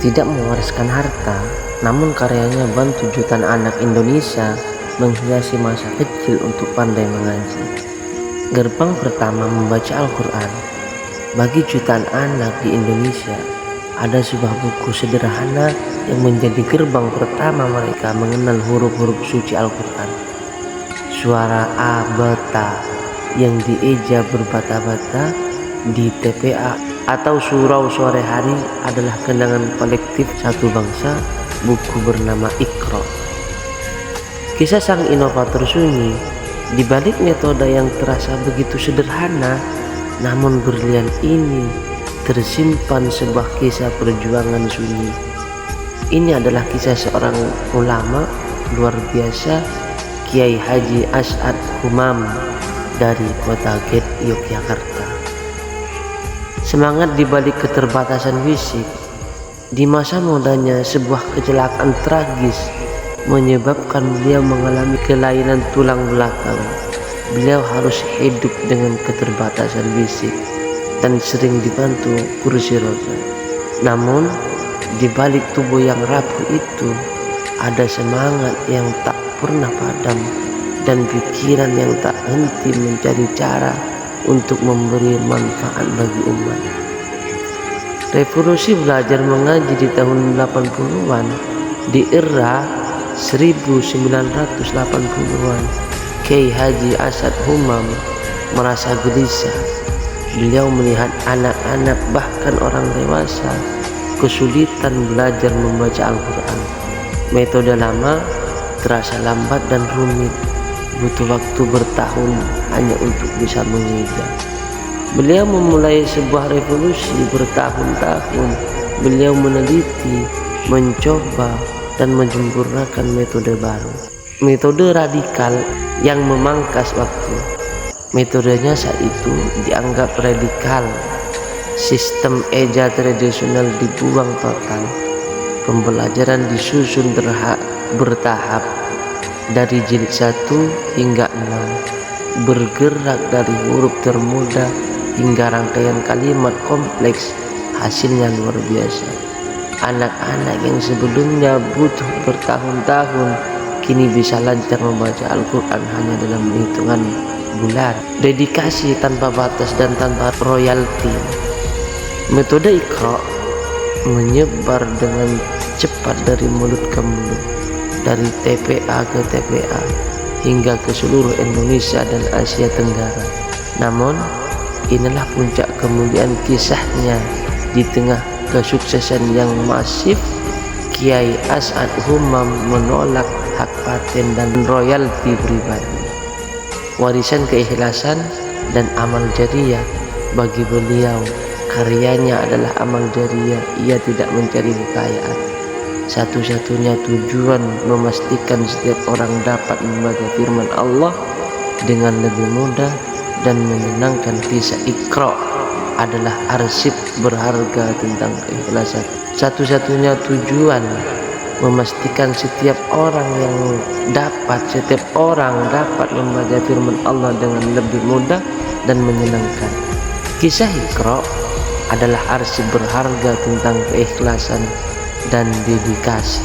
Tidak mewariskan harta, namun karyanya bantu jutaan anak Indonesia menghiasi masa kecil untuk pandai mengaji. Gerbang pertama membaca Al-Quran. Bagi jutaan anak di Indonesia, ada sebuah buku sederhana yang menjadi gerbang pertama mereka mengenal huruf-huruf suci Al-Quran. Suara A, bata yang dieja berbata-bata di TPA atau surau sore hari adalah kenangan kolektif satu bangsa. Buku bernama Iqra. Kisah sang inovator sunyi. Di balik metode yang terasa begitu sederhana namun berlian ini tersimpan sebuah kisah perjuangan sunyi. Ini adalah kisah seorang ulama luar biasa, Kiai Haji As'ad Humam dari kota Ged, Yogyakarta. Semangat di balik keterbatasan fisik. Di masa mudanya sebuah kecelakaan tragis menyebabkan beliau mengalami kelainan tulang belakang. Beliau harus hidup dengan keterbatasan fisik dan sering dibantu kursi roda. Namun di balik tubuh yang rapuh itu ada semangat yang tak pernah padam dan pikiran yang tak henti mencari cara untuk memberi manfaat bagi umat. Revolusi belajar mengaji di tahun 80-an, di era 1980-an, Kiai Haji As'ad Humam merasa gelisah. Beliau melihat anak-anak bahkan orang dewasa kesulitan belajar membaca Al-Quran. Metode lama terasa lambat dan rumit, butuh waktu bertahun hanya untuk bisa mengeja. Beliau memulai sebuah revolusi bertahun-tahun. Beliau meneliti, mencoba, dan menyempurnakan metode baru. Metode radikal yang memangkas waktu. Metodenya saat itu dianggap radikal. Sistem eja tradisional dibuang total. Pembelajaran disusun bertahap dari jilid 1 hingga 6. Bergerak dari huruf termudah hingga rangkaian kalimat kompleks. Hasilnya luar biasa. Anak-anak yang sebelumnya butuh bertahun-tahun kini bisa lancar membaca Al-Quran hanya dalam hitungan bulan. Dedikasi tanpa batas dan tanpa royalti. Metode Iqra menyebar dengan cepat dari mulut ke mulut, dari TPA ke TPA hingga ke seluruh Indonesia dan Asia Tenggara. Namun inilah puncak kemuliaan kisahnya. Di tengah kesuksesan yang masif, Kiai As'ad Humam menolak hak paten dan royalti pribadi. Warisan keikhlasan dan amal jariah bagi beliau. Karyanya adalah amal jariah. Ia tidak mencari kekayaan. Satu-satunya tujuan memastikan setiap orang dapat membaca firman Allah dengan lebih mudah dan menyenangkan. Kisah Iqra adalah arsip berharga tentang keikhlasan. Satu-satunya tujuan memastikan setiap orang dapat membaca firman Allah dengan lebih mudah dan menyenangkan. Kisah Iqra adalah arsip berharga tentang keikhlasan dan dedikasi.